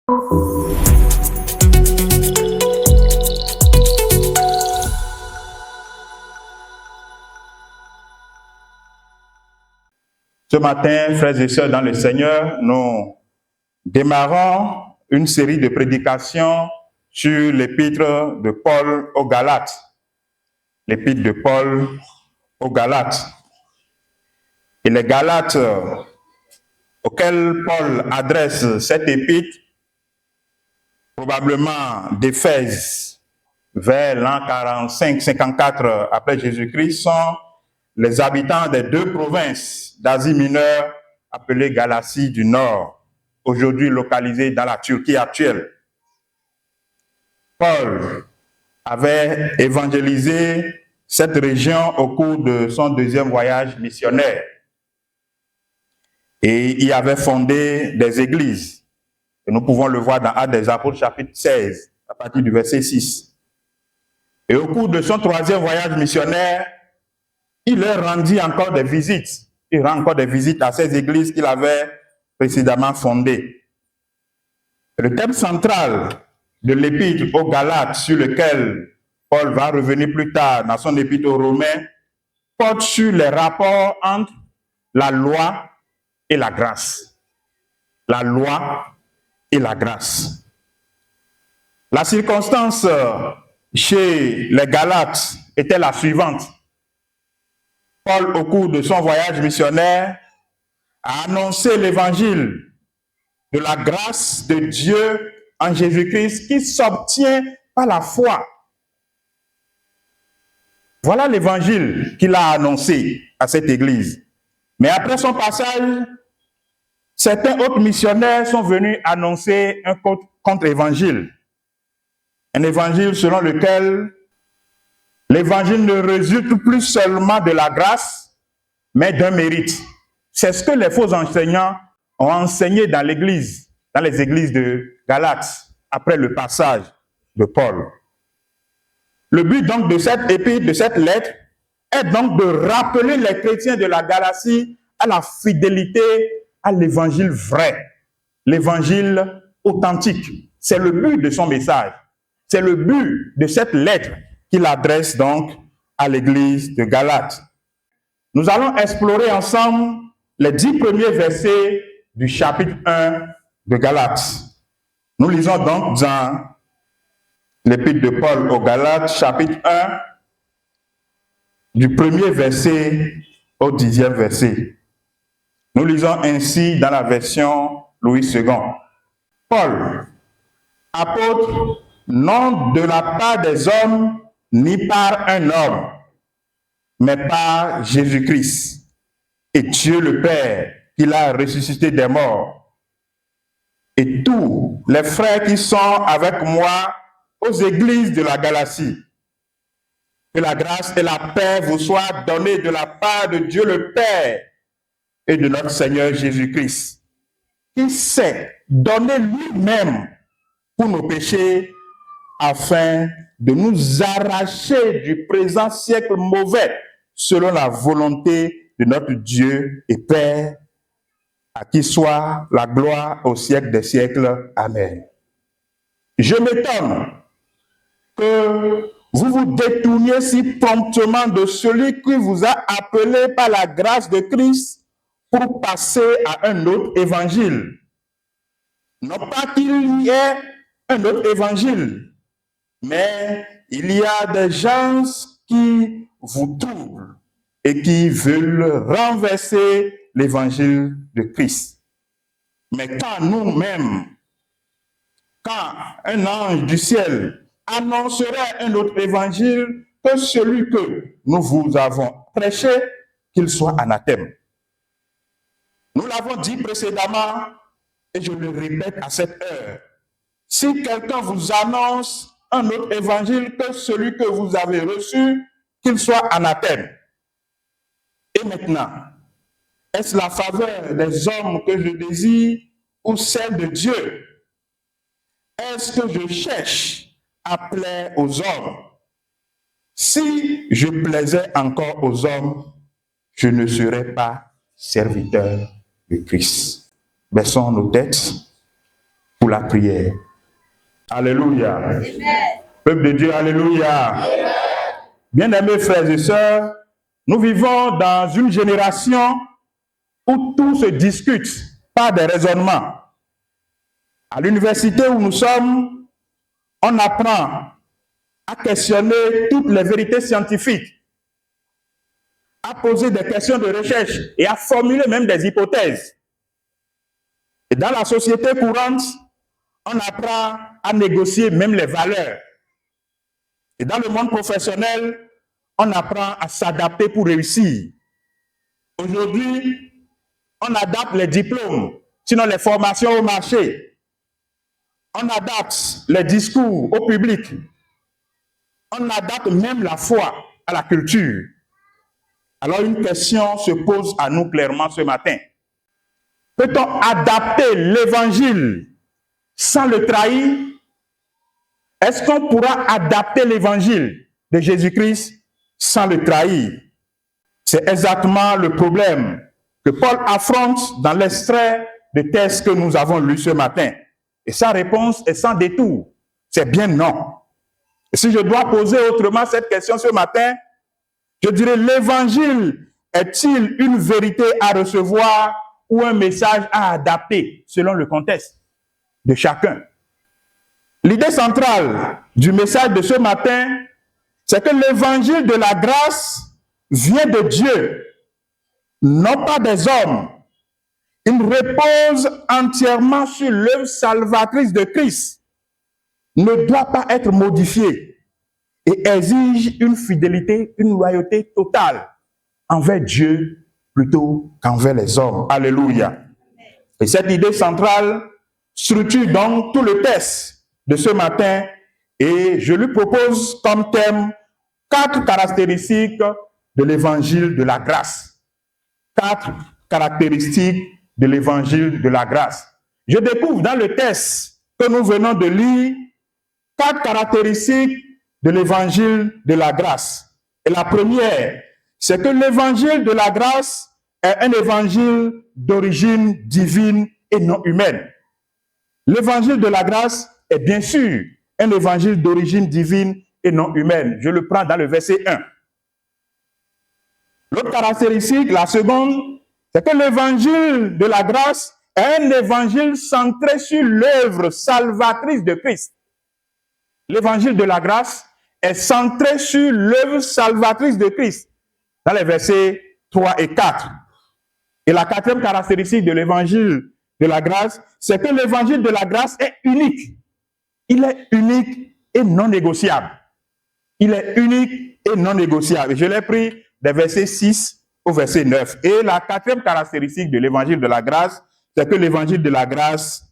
Ce matin, frères et sœurs dans le Seigneur, nous démarrons une série de prédications sur l'épître de Paul aux Galates. L'épître de Paul aux Galates. Et les Galates auxquels Paul adresse cette épître, probablement d'Éphèse, vers l'an 45-54 après Jésus-Christ, sont les habitants des deux provinces d'Asie mineure appelées Galatie du Nord, aujourd'hui localisées dans la Turquie actuelle. Paul avait évangélisé cette région au cours de son deuxième voyage missionnaire et y avait fondé des églises. Et nous pouvons le voir dans Actes des Apôtres chapitre 16, à partir du verset 6. Et au cours de son troisième voyage missionnaire, il leur rendit encore des visites. Il rend encore des visites à ces églises qu'il avait précédemment fondées. Le thème central de l'épître aux Galates, sur lequel Paul va revenir plus tard dans son épître aux Romains, porte sur les rapports entre la loi et la grâce. La loi et la grâce. La circonstance chez les Galates était la suivante. Paul, au cours de son voyage missionnaire, a annoncé l'évangile de la grâce de Dieu en Jésus-Christ qui s'obtient par la foi. Voilà l'évangile qu'il a annoncé à cette église. Mais après son passage, certains autres missionnaires sont venus annoncer un contre-évangile. Un évangile selon lequel l'évangile ne résulte plus seulement de la grâce, mais d'un mérite. C'est ce que les faux enseignants ont enseigné dans l'église, dans les églises de Galates, après le passage de Paul. Le but donc de cette épître, de cette lettre, est donc de rappeler les chrétiens de la Galatie à la fidélité à l'évangile vrai, l'évangile authentique. C'est le but de son message. C'est le but de cette lettre qu'il adresse donc à l'église de Galates. Nous allons explorer ensemble les 10 premiers versets du chapitre 1 de Galates. Nous lisons donc dans l'épître de Paul aux Galates, chapitre 1, du premier verset au 10e verset. Nous lisons ainsi dans la version Louis II. Paul, apôtre, non de la part des hommes, ni par un homme, mais par Jésus-Christ et Dieu le Père, qui l'a ressuscité des morts. Et tous les frères qui sont avec moi aux églises de la Galatie. Que la grâce et la paix vous soient données de la part de Dieu le Père et de notre Seigneur Jésus-Christ, qui s'est donné lui-même pour nos péchés, afin de nous arracher du présent siècle mauvais, selon la volonté de notre Dieu et Père, à qui soit la gloire au siècle des siècles. Amen. Je m'étonne que vous vous détourniez si promptement de celui qui vous a appelé par la grâce de Christ pour passer à un autre évangile. Non pas qu'il y ait un autre évangile, mais il y a des gens qui vous troublent et qui veulent renverser l'évangile de Christ. Mais quand nous-mêmes, quand un ange du ciel annoncerait un autre évangile que celui que nous vous avons prêché, qu'il soit anathème. Nous l'avons dit précédemment et je le répète à cette heure. Si quelqu'un vous annonce un autre évangile que celui que vous avez reçu, qu'il soit anathème. Et maintenant, est-ce la faveur des hommes que je désire ou celle de Dieu? Est-ce que je cherche à plaire aux hommes? Si je plaisais encore aux hommes, je ne serais pas serviteur de Christ. Baissons nos têtes pour la prière. Alléluia. Amen. Peuple de Dieu, alléluia. Amen. Bien-aimés frères et sœurs, nous vivons dans une génération où tout se discute par des raisonnements. À l'université où nous sommes, on apprend à questionner toutes les vérités scientifiques, à poser des questions de recherche et à formuler même des hypothèses. Et dans la société courante, on apprend à négocier même les valeurs. Et dans le monde professionnel, on apprend à s'adapter pour réussir. Aujourd'hui, on adapte les diplômes, sinon les formations au marché. On adapte les discours au public. On adapte même la foi à la culture. Alors une question se pose à nous clairement ce matin. Peut-on adapter l'évangile sans le trahir? Est-ce qu'on pourra adapter l'évangile de Jésus-Christ sans le trahir? C'est exactement le problème que Paul affronte dans l'extrait de texte que nous avons lu ce matin. Et sa réponse est sans détour. C'est bien non. Et si je dois poser autrement cette question ce matin, je dirais, l'évangile est-il une vérité à recevoir ou un message à adapter selon le contexte de chacun? L'idée centrale du message de ce matin, c'est que l'évangile de la grâce vient de Dieu, non pas des hommes. Il repose entièrement sur l'œuvre salvatrice de Christ, ne doit pas être modifié et exige une fidélité, une loyauté totale envers Dieu plutôt qu'envers les hommes. Alléluia. Et cette idée centrale structure donc tout le texte de ce matin et je lui propose comme thème 4 caractéristiques de l'évangile de la grâce. 4 caractéristiques de l'évangile de la grâce. Je découvre dans le texte que nous venons de lire 4 caractéristiques de l'évangile de la grâce. Et la première, c'est que l'évangile de la grâce est un évangile d'origine divine et non humaine. L'évangile de la grâce est bien sûr un évangile d'origine divine et non humaine. Je le prends dans le verset 1. L'autre caractéristique, la seconde, c'est que l'évangile de la grâce est un évangile centré sur l'œuvre salvatrice de Christ. L'évangile de la grâce est centré sur l'œuvre salvatrice de Christ, dans les versets 3 et 4. Et la quatrième caractéristique de l'évangile de la grâce, c'est que l'évangile de la grâce est unique. Il est unique et non négociable. Il est unique et non négociable. Je l'ai pris des versets 6 au verset 9. Et la quatrième caractéristique de l'évangile de la grâce, c'est que l'évangile de la grâce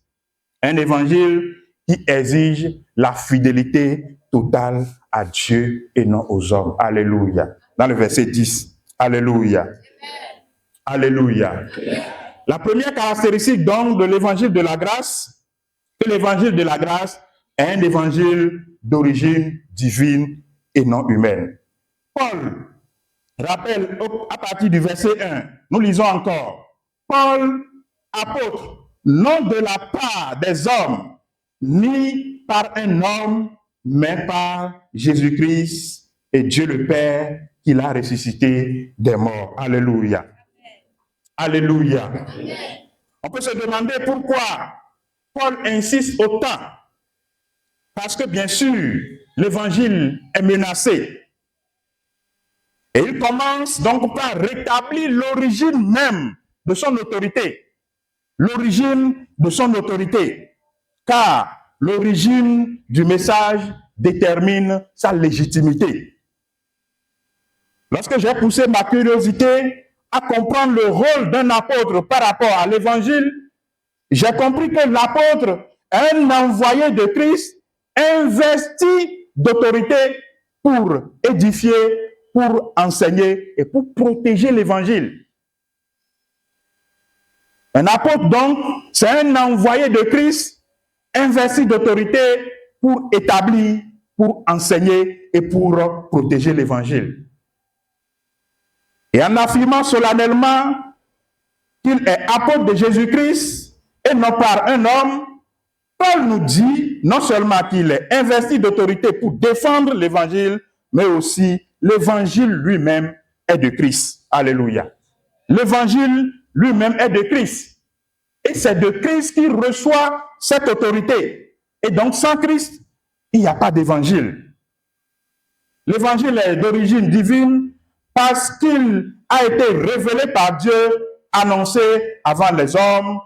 est un évangile qui exige la fidélité totale à Dieu et non aux hommes. Alléluia. Dans le verset 10. Alléluia. Alléluia. La première caractéristique donc de l'évangile de la grâce, c'est que l'évangile de la grâce est un évangile d'origine divine et non humaine. Paul rappelle à partir du verset 1, nous lisons encore, Paul, apôtre, non de la part des hommes, ni par un homme, mais par Jésus-Christ et Dieu le Père qui l'a ressuscité des morts. Alléluia. Alléluia. On peut se demander pourquoi Paul insiste autant. Parce que bien sûr, l'évangile est menacé. Et il commence donc par rétablir l'origine même de son autorité. L'origine de son autorité. Car l'origine du message détermine sa légitimité. Lorsque j'ai poussé ma curiosité à comprendre le rôle d'un apôtre par rapport à l'évangile, j'ai compris que l'apôtre est un envoyé de Christ investi d'autorité pour édifier, pour enseigner et pour protéger l'évangile. Un apôtre donc, c'est un envoyé de Christ investi d'autorité pour établir, pour enseigner et pour protéger l'évangile. Et en affirmant solennellement qu'il est apôtre de Jésus-Christ et non par un homme, Paul nous dit non seulement qu'il est investi d'autorité pour défendre l'évangile, mais aussi l'évangile lui-même est de Christ. Alléluia. L'évangile lui-même est de Christ. Et c'est de Christ qu'il reçoit cette autorité. Et donc sans Christ, il n'y a pas d'évangile. L'évangile est d'origine divine parce qu'il a été révélé par Dieu, annoncé avant les hommes,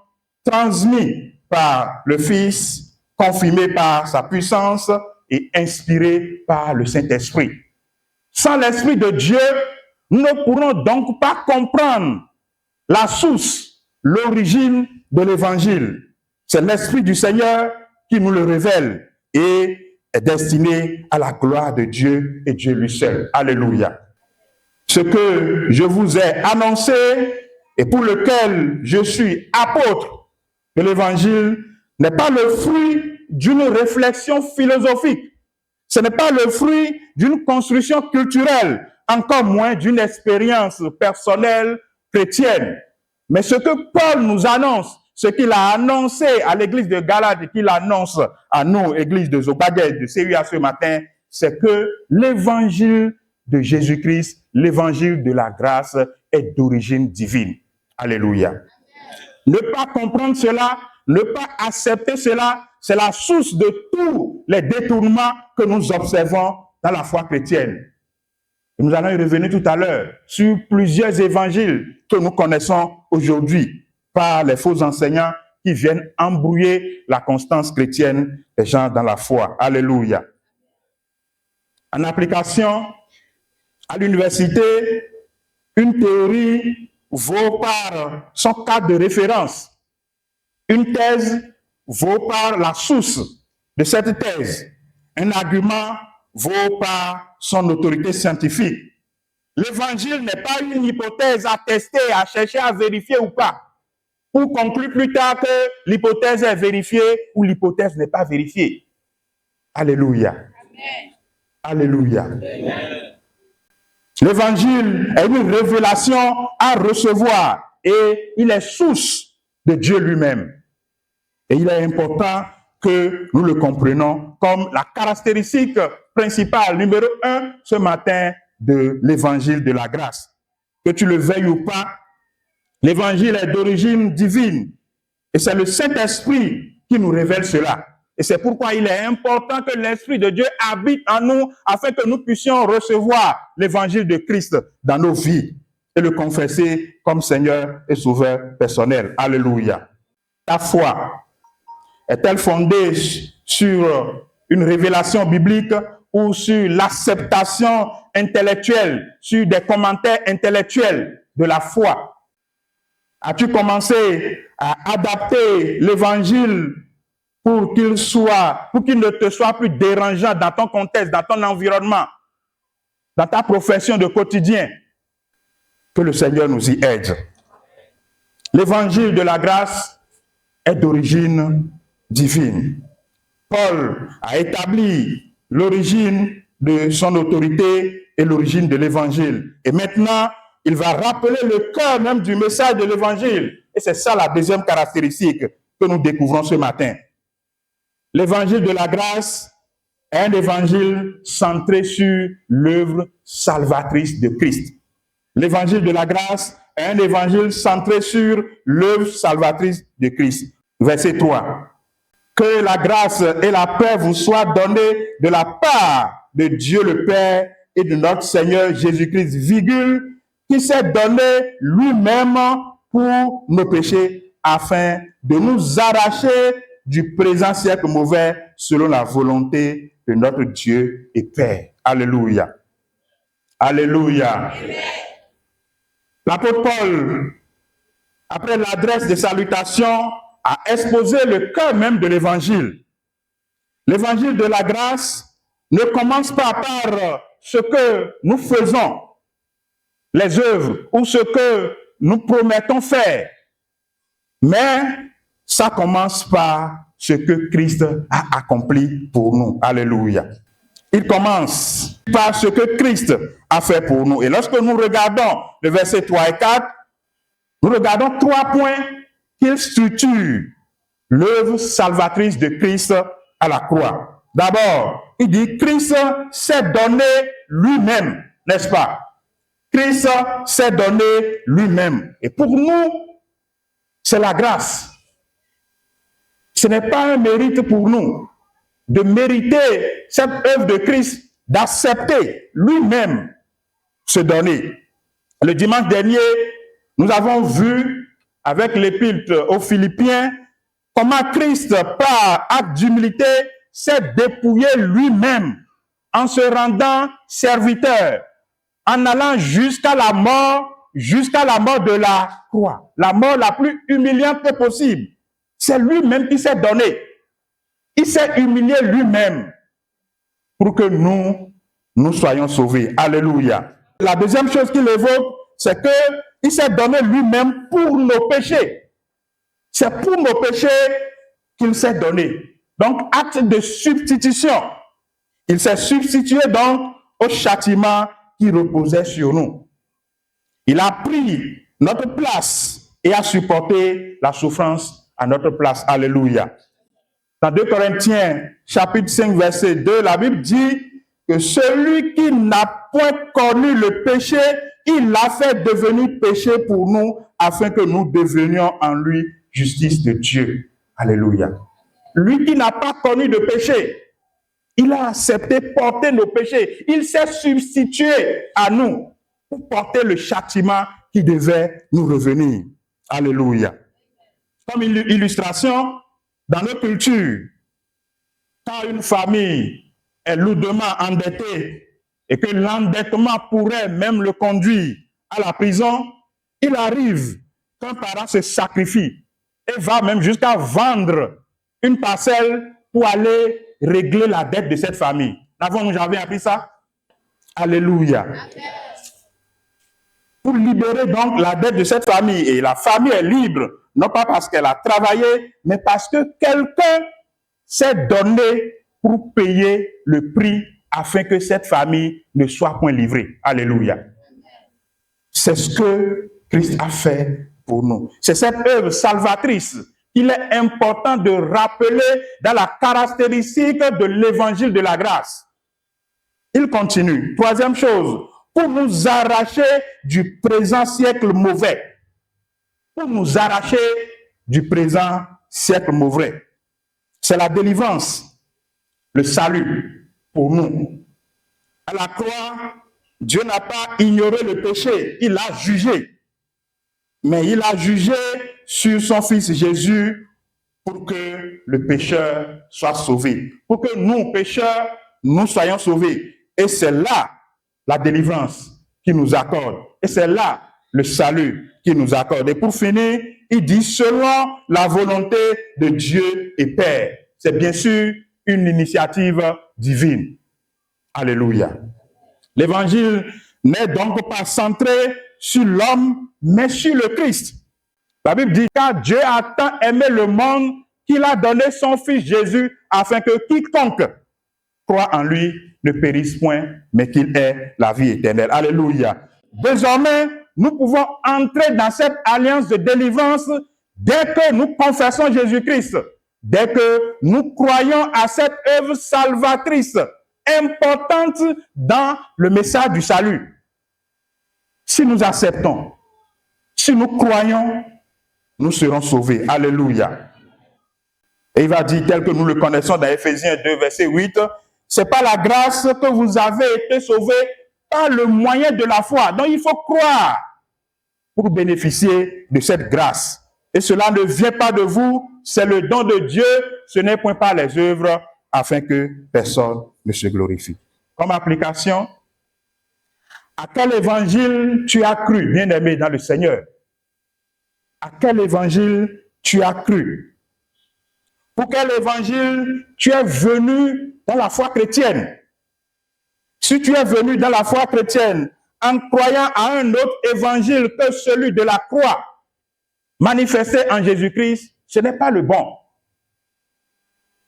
transmis par le Fils, confirmé par sa puissance et inspiré par le Saint-Esprit. Sans l'Esprit de Dieu, nous ne pourrons donc pas comprendre la source, l'origine de l'Évangile. C'est l'Esprit du Seigneur qui nous le révèle et est destiné à la gloire de Dieu et Dieu lui seul. Alléluia. Ce que je vous ai annoncé et pour lequel je suis apôtre de l'Évangile n'est pas le fruit d'une réflexion philosophique. Ce n'est pas le fruit d'une construction culturelle, encore moins d'une expérience personnelle chrétienne. Mais ce que Paul nous annonce, ce qu'il a annoncé à l'église de Galate et qu'il annonce à nous, église de Zobaguet, de CUA ce matin, c'est que l'évangile de Jésus-Christ, l'évangile de la grâce est d'origine divine. Alléluia. Ne pas comprendre cela, ne pas accepter cela, c'est la source de tous les détournements que nous observons dans la foi chrétienne. Et nous allons y revenir tout à l'heure sur plusieurs évangiles que nous connaissons aujourd'hui par les faux enseignants qui viennent embrouiller la constance chrétienne des gens dans la foi. Alléluia. En application à l'université, une théorie vaut par son cadre de référence. Une thèse vaut par la source de cette thèse. Un argument vaut par son autorité scientifique. L'évangile n'est pas une hypothèse à tester, à chercher à vérifier ou pas, pour conclure plus tard que l'hypothèse est vérifiée ou l'hypothèse n'est pas vérifiée. Alléluia. Amen. Alléluia. Amen. L'évangile est une révélation à recevoir et il est source de Dieu lui-même. Et il est important que nous le comprenions comme la caractéristique principale, numéro 1, ce matin, de l'évangile de la grâce. Que tu le veuilles ou pas, l'évangile est d'origine divine. Et c'est le Saint-Esprit qui nous révèle cela. Et c'est pourquoi il est important que l'Esprit de Dieu habite en nous afin que nous puissions recevoir l'évangile de Christ dans nos vies et le confesser comme Seigneur et Sauveur personnel. Alléluia. Ta foi est-elle fondée sur une révélation biblique ou sur l'acceptation intellectuelle, sur des commentaires intellectuels de la foi? As-tu commencé à adapter l'évangile pour qu'il ne te soit plus dérangeant dans ton contexte, dans ton environnement, dans ta profession de quotidien? Que le Seigneur nous y aide. L'évangile de la grâce est d'origine divine. Paul a établi l'origine de son autorité et l'origine de l'évangile. Et maintenant, il va rappeler le cœur même du message de l'évangile. Et c'est ça la deuxième caractéristique que nous découvrons ce matin. L'évangile de la grâce est un évangile centré sur l'œuvre salvatrice de Christ. L'évangile de la grâce est un évangile centré sur l'œuvre salvatrice de Christ. Verset 3. Que la grâce et la paix vous soient données de la part de Dieu le Père et de notre Seigneur Jésus-Christ, virgule, qui s'est donné lui-même pour nos péchés afin de nous arracher du présent siècle mauvais selon la volonté de notre Dieu et Père. Alléluia. Alléluia. L'apôtre Paul, après l'adresse des salutations, a exposé le cœur même de l'évangile. L'évangile de la grâce ne commence pas par ce que nous faisons, les œuvres, ou ce que nous promettons faire, mais ça commence par ce que Christ a accompli pour nous. Alléluia. Il commence par ce que Christ a fait pour nous. Et lorsque nous regardons le verset 3 et 4, nous regardons 3 points qu'il structure l'œuvre salvatrice de Christ à la croix. D'abord, il dit Christ s'est donné lui-même, n'est-ce pas? Christ s'est donné lui-même. Et pour nous, c'est la grâce. Ce n'est pas un mérite pour nous de mériter cette œuvre de Christ, d'accepter lui-même se donner. Le dimanche dernier, nous avons vu avec l'épître aux Philippiens comment Christ, par acte d'humilité, s'est dépouillé lui-même en se rendant serviteur, en allant jusqu'à la mort de la croix, la mort la plus humiliante possible. C'est lui-même qui s'est donné. Il s'est humilié lui-même pour que nous soyons sauvés. Alléluia. La deuxième chose qu'il évoque, c'est qu'il s'est donné lui-même pour nos péchés. C'est pour nos péchés qu'il s'est donné. Donc, acte de substitution. Il s'est substitué donc au châtiment qui reposait sur nous. Il a pris notre place et a supporté la souffrance à notre place. Alléluia. Dans 2 Corinthiens, chapitre 5, verset 2, la Bible dit que celui qui n'a point connu le péché, il l'a fait devenir péché pour nous, afin que nous devenions en lui justice de Dieu. Alléluia. Lui qui n'a pas connu de péché, il a accepté porter nos péchés. Il s'est substitué à nous pour porter le châtiment qui devait nous revenir. Alléluia. Comme illustration, dans nos cultures, quand une famille est lourdement endettée et que l'endettement pourrait même le conduire à la prison, il arrive qu'un parent se sacrifie et va même jusqu'à vendre une parcelle pour aller régler la dette de cette famille. N'avons-nous jamais appris ça? Alléluia. Amen. Pour libérer donc la dette de cette famille. Et la famille est libre, non pas parce qu'elle a travaillé, mais parce que quelqu'un s'est donné pour payer le prix afin que cette famille ne soit point livrée. Alléluia. C'est ce que Christ a fait pour nous. C'est cette œuvre salvatrice qu'il est important de rappeler dans la caractéristique de l'évangile de la grâce. Il continue. Troisième chose, pour nous arracher du présent siècle mauvais. Pour nous arracher du présent siècle mauvais. C'est la délivrance, le salut pour nous. À la croix, Dieu n'a pas ignoré le péché, il l'a jugé. Mais il a jugé sur son Fils Jésus pour que le pécheur soit sauvé. Pour que nous, pécheurs, nous soyons sauvés. Et c'est là la délivrance qui nous accorde. Et c'est là le salut qui nous accorde. Et pour finir, il dit selon la volonté de Dieu et Père. C'est bien sûr une initiative divine. Alléluia. L'évangile n'est donc pas centré sur l'homme, mais sur le Christ. La Bible dit, car Dieu a tant aimé le monde qu'il a donné son Fils Jésus afin que quiconque croit en lui ne périsse point, mais qu'il ait la vie éternelle. Alléluia. Désormais, nous pouvons entrer dans cette alliance de délivrance dès que nous confessons Jésus-Christ, dès que nous croyons à cette œuvre salvatrice importante dans le message du salut. Si nous acceptons, si nous croyons, nous serons sauvés. Alléluia. Et il va dire, tel que nous le connaissons dans Éphésiens 2, verset 8, c'est par la grâce que vous avez été sauvés par le moyen de la foi. Donc il faut croire pour bénéficier de cette grâce. Et cela ne vient pas de vous, c'est le don de Dieu, ce n'est point par les œuvres, afin que personne ne se glorifie. Comme application, à quel évangile tu as cru, bien-aimé dans le Seigneur? À quel évangile tu as cru? Pour quel évangile tu es venu dans la foi chrétienne? Si tu es venu dans la foi chrétienne en croyant à un autre évangile que celui de la croix, manifesté en Jésus-Christ, ce n'est pas le bon.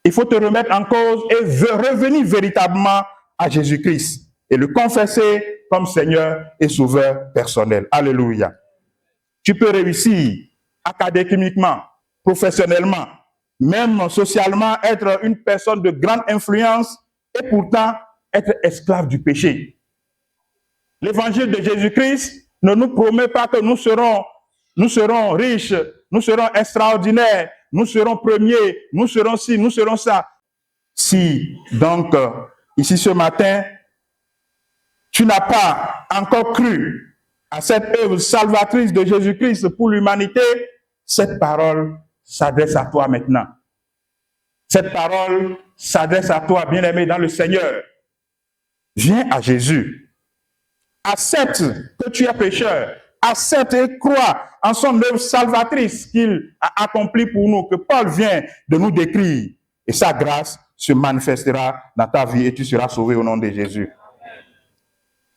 Il faut te remettre en cause et revenir véritablement à Jésus-Christ et le confesser comme Seigneur et Sauveur personnel. Alléluia. Tu peux réussir académiquement, professionnellement, même socialement être une personne de grande influence et pourtant être esclave du péché. L'évangile de Jésus-Christ ne nous promet pas que nous serons riches, nous serons extraordinaires, nous serons premiers, nous serons ci, nous serons ça. Si donc, ici ce matin, tu n'as pas encore cru à cette œuvre salvatrice de Jésus-Christ pour l'humanité, cette parole s'adresse à toi maintenant. Cette parole s'adresse à toi, bien-aimé dans le Seigneur. Viens à Jésus. Accepte que tu es pécheur. Accepte et crois en son œuvre salvatrice qu'il a accomplie pour nous, que Paul vient de nous décrire. Et sa grâce se manifestera dans ta vie et tu seras sauvé au nom de Jésus.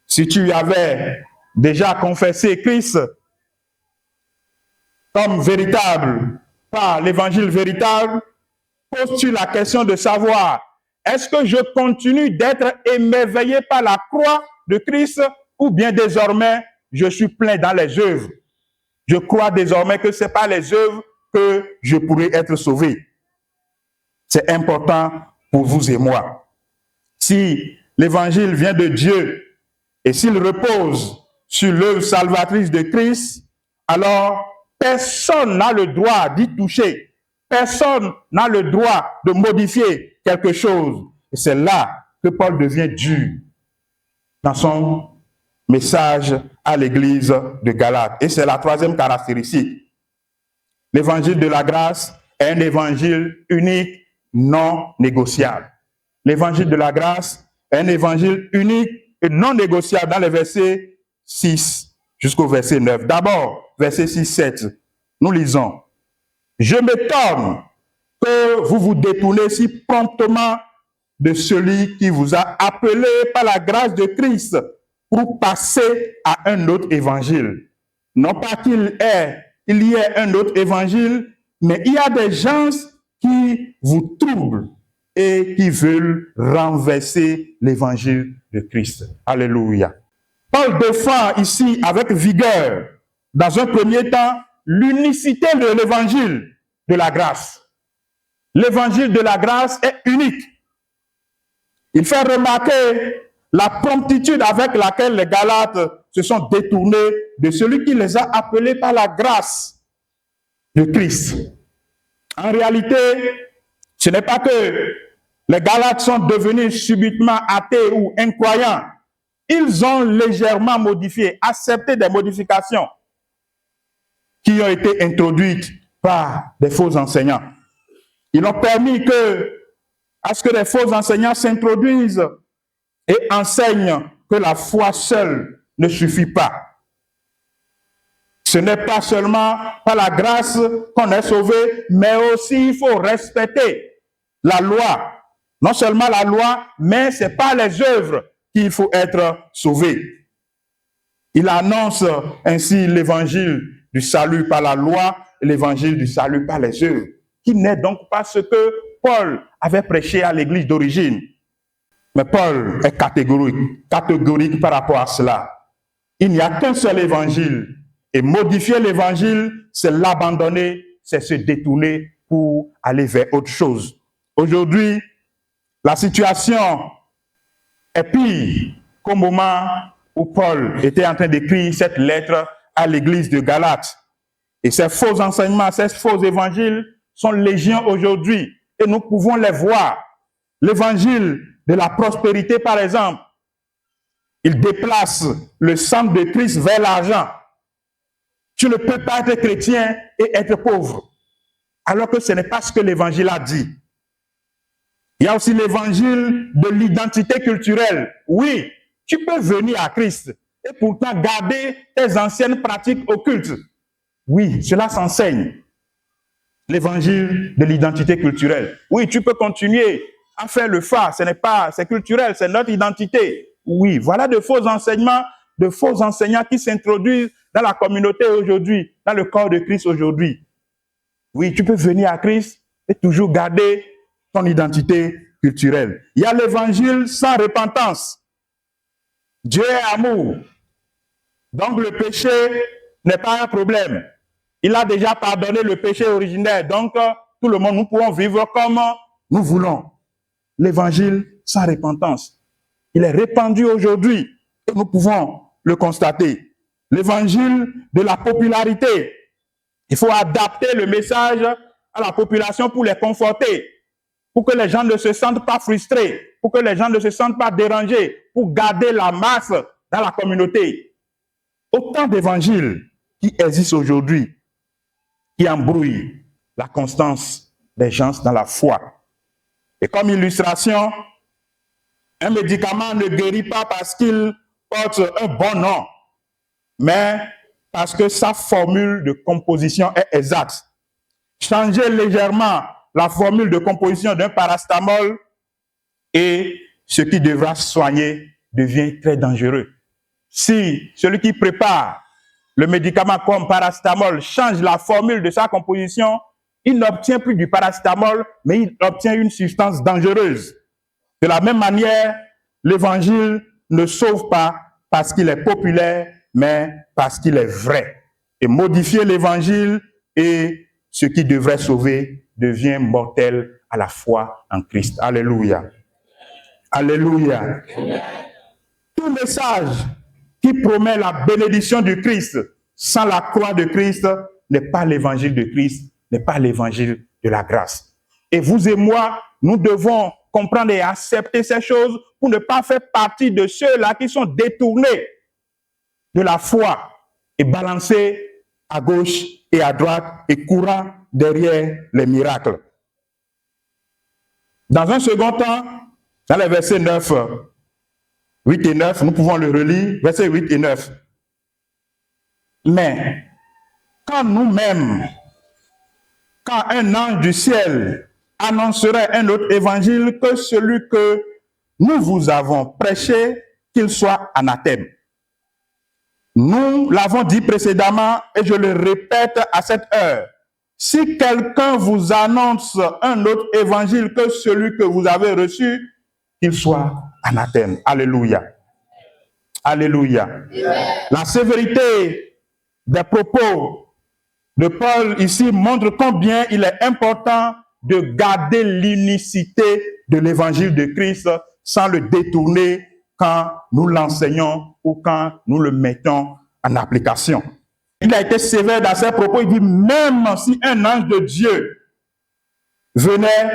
Si tu avais déjà confessé Christ comme véritable, par l'évangile véritable, poses-tu la question de savoir, est-ce que je continue d'être émerveillé par la croix de Christ ou bien désormais je suis plein dans les œuvres? Je crois désormais que ce n'est pas les œuvres que je pourrais être sauvé. C'est important pour vous et moi. Si l'évangile vient de Dieu et s'il repose sur l'œuvre salvatrice de Christ, alors personne n'a le droit d'y toucher. Personne n'a le droit de modifier quelque chose. Et c'est là que Paul devient dur dans son message à l'église de Galate. Et c'est la troisième caractéristique. L'évangile de la grâce est un évangile unique, non négociable. L'évangile de la grâce est un évangile unique et non négociable dans les versets 6 jusqu'au verset 9. D'abord, verset 6-7, nous lisons. Je m'étonne que vous vous détournez si promptement de celui qui vous a appelé par la grâce de Christ pour passer à un autre évangile. Non pas qu'il y ait un autre évangile, mais il y a des gens qui vous troublent et qui veulent renverser l'évangile de Christ. Alléluia. Paul défend ici avec vigueur, dans un premier temps, l'unicité de l'évangile de la grâce. L'évangile de la grâce est unique. Il fait remarquer la promptitude avec laquelle les Galates se sont détournés de celui qui les a appelés par la grâce de Christ. En réalité, ce n'est pas que les Galates sont devenus subitement athées ou incroyants. Ils ont légèrement modifié, accepté des modifications qui ont été introduites par des faux enseignants. Ils ont permis à ce que les faux enseignants s'introduisent et enseignent que la foi seule ne suffit pas. Ce n'est pas seulement par la grâce qu'on est sauvé, mais aussi il faut respecter la loi. Non seulement la loi, mais c'est par les œuvres qu'il faut être sauvé. Il annonce ainsi l'évangile du salut par la loi et l'évangile du salut par les œuvres, qui n'est donc pas ce que Paul avait prêché à l'église d'origine. Mais Paul est catégorique par rapport à cela. Il n'y a qu'un seul évangile. Et modifier l'évangile, c'est l'abandonner, c'est se détourner pour aller vers autre chose. Aujourd'hui, la situation est pire qu'au moment où Paul était en train d'écrire cette lettre à l'église de Galate. Et ces faux enseignements, ces faux évangiles sont légion aujourd'hui. Et nous pouvons les voir. L'évangile de la prospérité, par exemple, il déplace le centre de Christ vers l'argent. Tu ne peux pas être chrétien et être pauvre. Alors que ce n'est pas ce que l'évangile a dit. Il y a aussi l'évangile de l'identité culturelle. Oui, tu peux venir à Christ et pourtant garder tes anciennes pratiques occultes. Oui, cela s'enseigne. L'évangile de l'identité culturelle. Oui, tu peux continuer à faire le phare. C'est culturel, c'est notre identité. Oui, voilà de faux enseignements, de faux enseignants qui s'introduisent dans la communauté aujourd'hui, dans le corps de Christ aujourd'hui. Oui, tu peux venir à Christ et toujours garder ton identité culturelle. Il y a l'évangile sans repentance. Dieu est amour. Donc le péché n'est pas un problème. Il a déjà pardonné le péché originaire. Donc tout le monde, nous pouvons vivre comme nous voulons. L'évangile sans repentance, il est répandu aujourd'hui et nous pouvons le constater. L'évangile de la popularité, il faut adapter le message à la population pour les conforter, pour que les gens ne se sentent pas frustrés, pour que les gens ne se sentent pas dérangés, pour garder la masse dans la communauté. Autant d'évangiles qui existent aujourd'hui, qui embrouillent la constance des gens dans la foi. Et comme illustration, un médicament ne guérit pas parce qu'il porte un bon nom, mais parce que sa formule de composition est exacte. Changer légèrement la formule de composition d'un paracétamol et ce qui devra soigner devient très dangereux. Si celui qui prépare le médicament comme paracétamol change la formule de sa composition, il n'obtient plus du paracétamol, mais il obtient une substance dangereuse. De la même manière, l'évangile ne sauve pas parce qu'il est populaire, mais parce qu'il est vrai. Et modifier l'évangile et ce qui devrait sauver devient mortel à la foi en Christ. Alléluia. Alléluia. Tout message qui promet la bénédiction du Christ sans la croix de Christ n'est pas l'évangile de Christ, n'est pas l'évangile de la grâce. Et vous et moi, nous devons comprendre et accepter ces choses pour ne pas faire partie de ceux-là qui sont détournés de la foi et balancés à gauche et à droite et courant derrière les miracles. Dans un second temps, dans les versets 9, 8 et 9, nous pouvons le relire, versets 8 et 9. Mais quand nous-mêmes, quand un ange du ciel annoncerait un autre évangile que celui que nous vous avons prêché, qu'il soit anathème. Nous l'avons dit précédemment et je le répète à cette heure. Si quelqu'un vous annonce un autre évangile que celui que vous avez reçu, qu'il soit anathème. Alléluia. Alléluia. La sévérité des propos de Paul ici montre combien il est important de garder l'unicité de l'évangile de Christ sans le détourner quand nous l'enseignons ou quand nous le mettons en application. Il a été sévère dans ses propos. Il dit, même si un ange de Dieu venait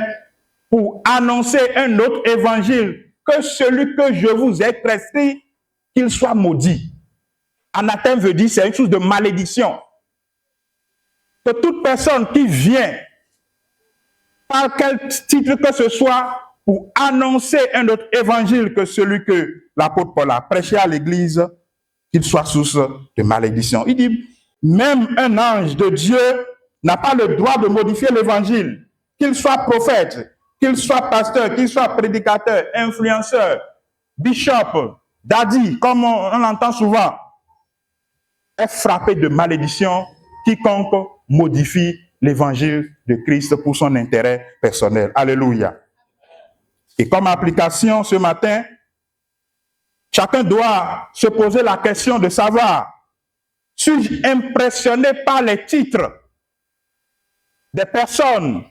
pour annoncer un autre évangile que celui que je vous ai prescrit, qu'il soit maudit. Anathème veut dire c'est une chose de malédiction. Que toute personne qui vient, par quel titre que ce soit, pour annoncer un autre évangile que celui que l'apôtre Paul a prêché à l'église, qu'il soit source de malédiction. Il dit, même un ange de Dieu n'a pas le droit de modifier l'évangile, qu'il soit prophète, qu'il soit pasteur, qu'il soit prédicateur, influenceur, bishop, daddy, comme on l'entend souvent, est frappé de malédiction quiconque modifie l'évangile de Christ pour son intérêt personnel. Alléluia. Et comme application ce matin, chacun doit se poser la question de savoir, suis-je impressionné par les titres des personnes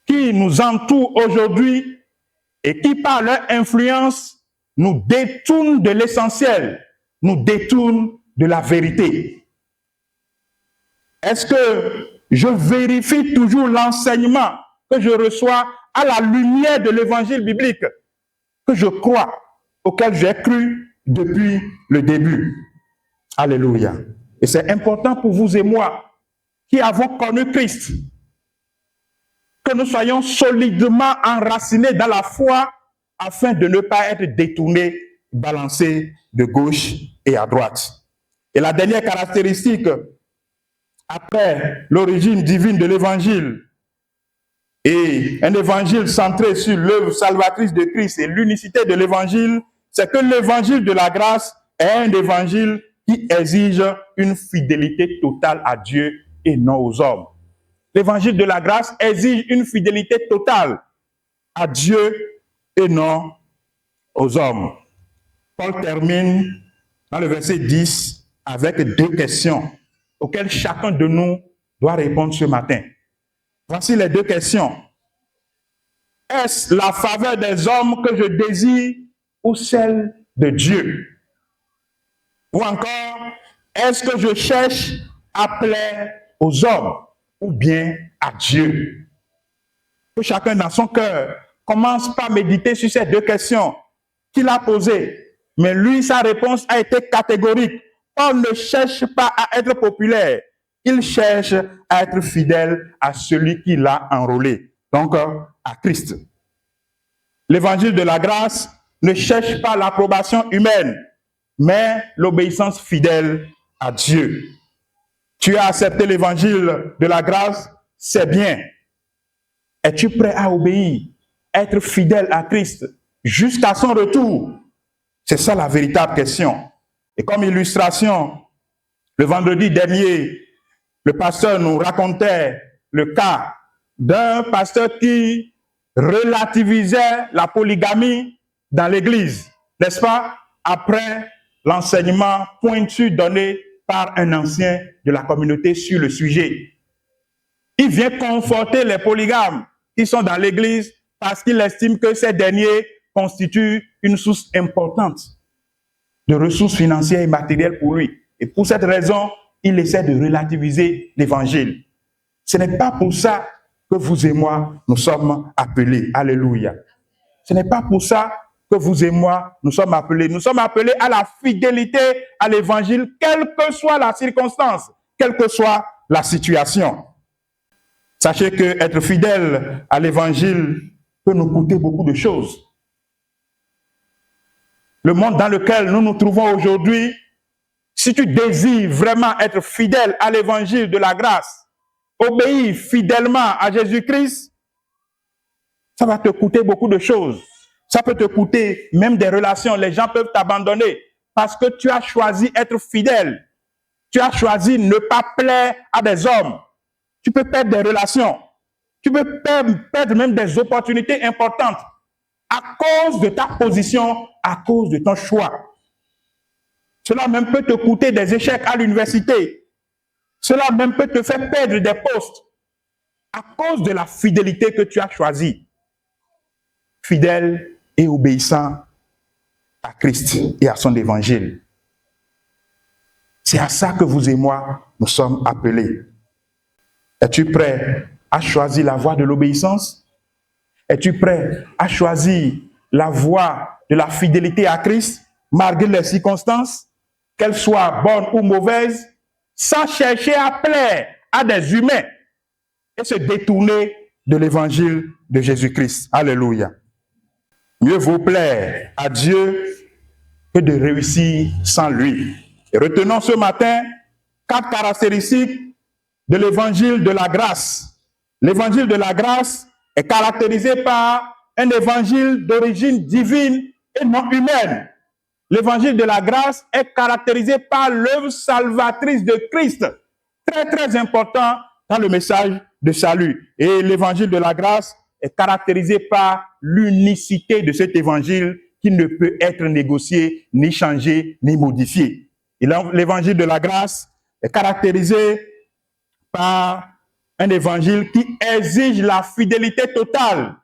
qui nous entourent aujourd'hui et qui, par leur influence, nous détournent de l'essentiel, nous détournent de la vérité? Est-ce que je vérifie toujours l'enseignement que je reçois à la lumière de l'évangile biblique que je crois, auquel j'ai cru depuis le début? Alléluia. Et c'est important pour vous et moi qui avons connu Christ, que nous soyons solidement enracinés dans la foi afin de ne pas être détournés, balancés de gauche et à droite. Et la dernière caractéristique, après l'origine divine de l'évangile et un évangile centré sur l'œuvre salvatrice de Christ et l'unicité de l'évangile, c'est que l'évangile de la grâce est un évangile qui exige une fidélité totale à Dieu et non aux hommes. L'évangile de la grâce exige une fidélité totale à Dieu et non aux hommes. Paul termine dans le verset 10 avec deux questions auxquelles chacun de nous doit répondre ce matin. Voici les deux questions. Est-ce la faveur des hommes que je désire ou celle de Dieu? Ou encore, est-ce que je cherche à plaire aux hommes ou bien à Dieu? Que chacun dans son cœur commence par méditer sur ces deux questions qu'il a posées. Mais lui, sa réponse a été catégorique. Paul ne cherche pas à être populaire. Il cherche à être fidèle à celui qui l'a enrôlé, donc à Christ. L'évangile de la grâce ne cherche pas l'approbation humaine, mais l'obéissance fidèle à Dieu. Tu as accepté l'évangile de la grâce, c'est bien. Es-tu prêt à obéir, être fidèle à Christ jusqu'à son retour? C'est ça la véritable question. Et comme illustration, le vendredi dernier, le pasteur nous racontait le cas d'un pasteur qui relativisait la polygamie dans l'Église, n'est-ce pas? Après l'enseignement pointu donné par un ancien de la communauté sur le sujet. Il vient conforter les polygames qui sont dans l'Église parce qu'il estime que ces derniers constituent une source importante de ressources financières et matérielles pour lui. Et pour cette raison, il essaie de relativiser l'Évangile. Ce n'est pas pour ça que vous et moi, nous sommes appelés. Alléluia. Ce n'est pas pour ça que vous et moi, nous sommes appelés. Nous sommes appelés à la fidélité à l'Évangile, quelle que soit la circonstance, quelle que soit la situation. Sachez que être fidèle à l'Évangile peut nous coûter beaucoup de choses. Le monde dans lequel nous nous trouvons aujourd'hui, si tu désires vraiment être fidèle à l'Évangile de la grâce, obéir fidèlement à Jésus-Christ, ça va te coûter beaucoup de choses. Ça peut te coûter même des relations. Les gens peuvent t'abandonner parce que tu as choisi être fidèle. Tu as choisi ne pas plaire à des hommes. Tu peux perdre des relations. Tu peux perdre même des opportunités importantes à cause de ta position, à cause de ton choix. Cela même peut te coûter des échecs à l'université. Cela même peut te faire perdre des postes à cause de la fidélité que tu as choisie. Fidèle et obéissant à Christ et à son évangile. C'est à ça que vous et moi, nous sommes appelés. Es-tu prêt à choisir la voie de l'obéissance? Es-tu prêt à choisir la voie de la fidélité à Christ, malgré les circonstances, qu'elles soient bonnes ou mauvaises, sans chercher à plaire à des humains et se détourner de l'évangile de Jésus-Christ? Alléluia. Mieux vaut plaire à Dieu que de réussir sans lui. Et retenons ce matin 4 caractéristiques de l'évangile de la grâce. L'évangile de la grâce est caractérisé par un évangile d'origine divine et non humaine. L'évangile de la grâce est caractérisé par l'œuvre salvatrice de Christ. Très, très important dans le message de salut. Et l'évangile de la grâce est caractérisé par l'unicité de cet évangile qui ne peut être négocié, ni changé, ni modifié. Et l'évangile de la grâce est caractérisé par un évangile qui exige la fidélité totale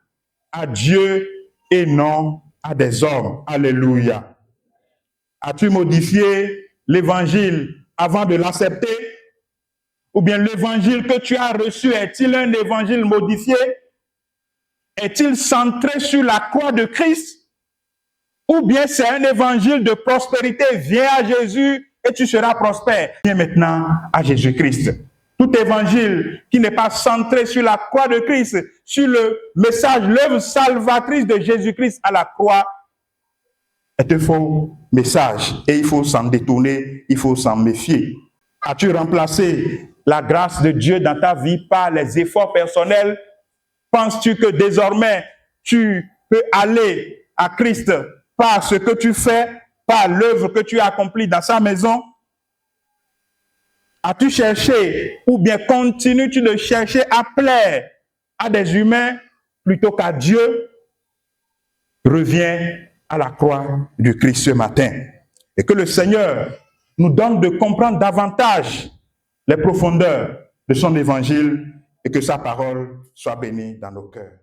à Dieu et non à des hommes. Alléluia. As-tu modifié l'évangile avant de l'accepter? Ou bien l'évangile que tu as reçu, est-il un évangile modifié? Est-il centré sur la croix de Christ? Ou bien c'est un évangile de prospérité? Viens à Jésus et tu seras prospère. Viens maintenant à Jésus-Christ. Tout évangile qui n'est pas centré sur la croix de Christ, sur le message, l'œuvre salvatrice de Jésus-Christ à la croix, est un faux message. Et il faut s'en détourner, il faut s'en méfier. As-tu remplacé la grâce de Dieu dans ta vie par les efforts personnels? Penses-tu que désormais, tu peux aller à Christ par ce que tu fais, par l'œuvre que tu as accomplie dans sa maison? As-tu cherché ou bien continues-tu de chercher à plaire à des humains plutôt qu'à Dieu? Reviens à la croix du Christ ce matin. Et que le Seigneur nous donne de comprendre davantage les profondeurs de son évangile et que sa parole soit bénie dans nos cœurs.